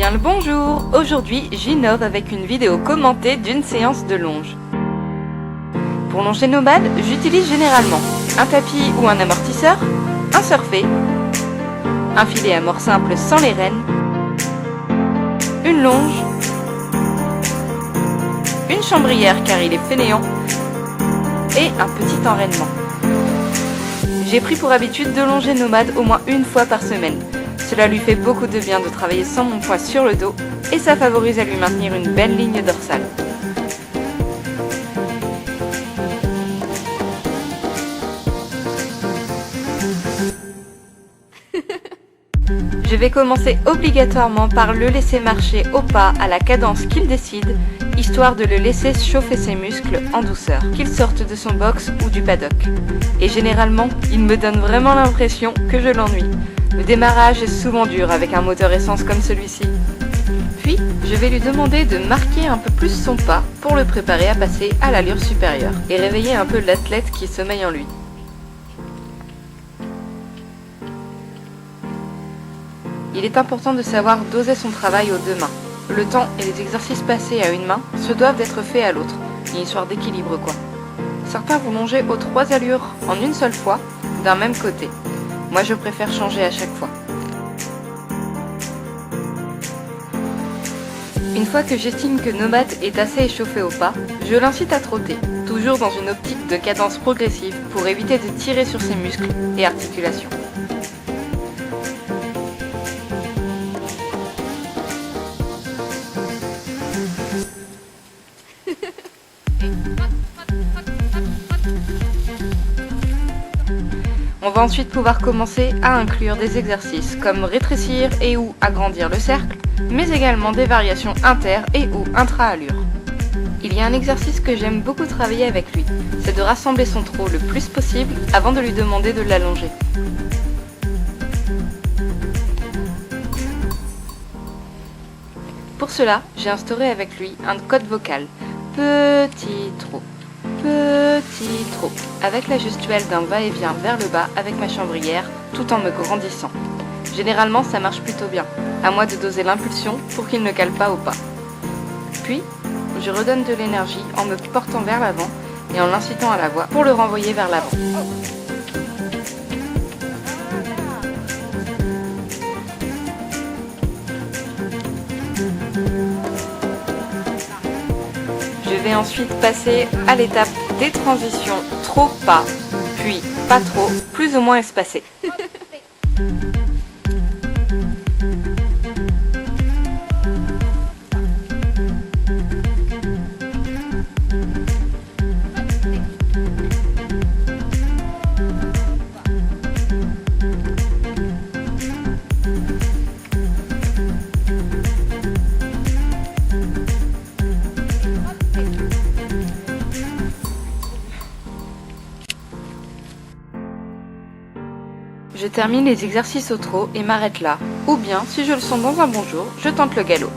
Bien le bonjour. Aujourd'hui, j'innove avec une vidéo commentée d'une séance de longe. Pour longer nomade, j'utilise généralement un tapis ou un amortisseur, un surfé, un filet à mort simple sans les rênes, une longe, une chambrière car il est fainéant et un petit enrainement. J'ai pris pour habitude de longer nomade au moins une fois par semaine. Cela lui fait beaucoup de bien de travailler sans mon poids sur le dos et ça favorise à lui maintenir une belle ligne dorsale. Je vais commencer obligatoirement par le laisser marcher au pas à la cadence qu'il décide, histoire de le laisser chauffer ses muscles en douceur, qu'il sorte de son box ou du paddock. Et généralement, il me donne vraiment l'impression que je l'ennuie. Le démarrage est souvent dur avec un moteur essence comme celui-ci. Puis, je vais lui demander de marquer un peu plus son pas pour le préparer à passer à l'allure supérieure et réveiller un peu l'athlète qui sommeille en lui. Il est important de savoir doser son travail aux deux mains. Le temps et les exercices passés à une main se doivent d'être faits à l'autre, une histoire d'équilibre quoi. Certains vont longer aux 3 allures en une seule fois, d'un même côté. Moi je préfère changer à chaque fois. Une fois que j'estime que Nomade est assez échauffé au pas, je l'incite à trotter, toujours dans une optique de cadence progressive pour éviter de tirer sur ses muscles et articulations. On va ensuite pouvoir commencer à inclure des exercices comme rétrécir et ou agrandir le cercle, mais également des variations inter- et ou intra-allures. Il y a un exercice que j'aime beaucoup travailler avec lui, c'est de rassembler son trot le plus possible avant de lui demander de l'allonger. Pour cela, j'ai instauré avec lui un code vocal, petit trot. Petit trot, avec la gestuelle d'un va-et-vient vers le bas avec ma chambrière, tout en me grandissant. Généralement, ça marche plutôt bien, à moi de doser l'impulsion pour qu'il ne cale pas au pas. Puis, je redonne de l'énergie en me portant vers l'avant et en l'incitant à la voix pour le renvoyer vers l'avant. Je vais ensuite passer à l'étape des transitions trop-pas, puis pas trop, plus ou moins espacées. Je termine les exercices au trot et m'arrête là, ou bien, si je le sens dans un bon jour, je tente le galop.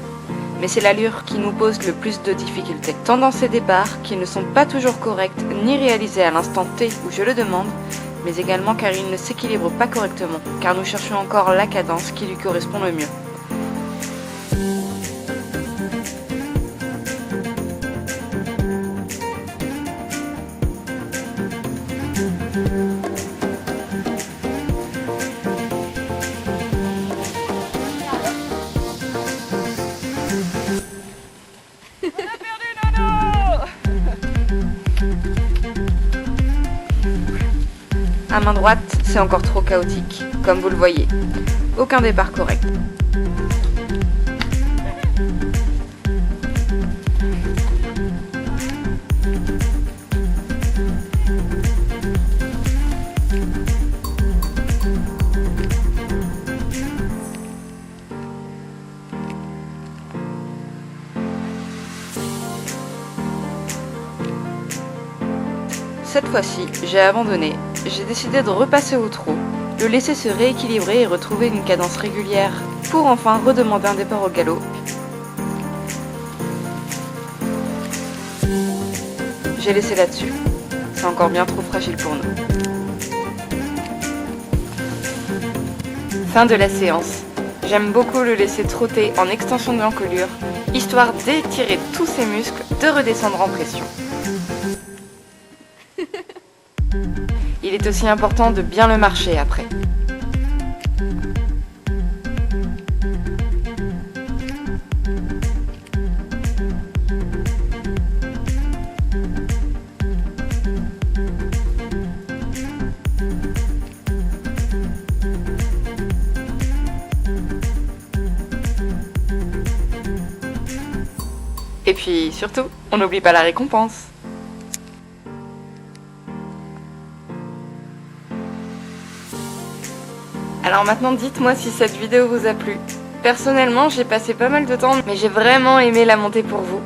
Mais c'est l'allure qui nous pose le plus de difficultés, tant dans ces départs qui ne sont pas toujours corrects ni réalisés à l'instant T où je le demande, mais également car il ne s'équilibre pas correctement, car nous cherchons encore la cadence qui lui correspond le mieux. À main droite, c'est encore trop chaotique, comme vous le voyez. Aucun départ correct. Cette fois-ci, j'ai abandonné. J'ai décidé de repasser au trot, le laisser se rééquilibrer et retrouver une cadence régulière pour enfin redemander un départ au galop. J'ai laissé là-dessus. C'est encore bien trop fragile pour nous. Fin de la séance. J'aime beaucoup le laisser trotter en extension de l'encolure, histoire d'étirer tous ses muscles, de redescendre en pression. Il est aussi important de bien le marcher après. Et puis surtout, on n'oublie pas la récompense. Alors maintenant dites-moi si cette vidéo vous a plu. Personnellement j'ai passé pas mal de temps mais j'ai vraiment aimé la monter pour vous.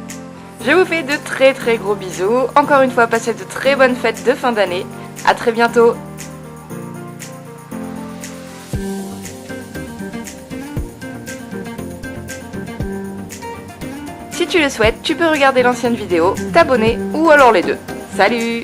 Je vous fais de très gros bisous. Encore une fois passez de très bonnes fêtes de fin d'année. À très bientôt. Si tu le souhaites, tu peux regarder l'ancienne vidéo, t'abonner ou alors les deux. Salut!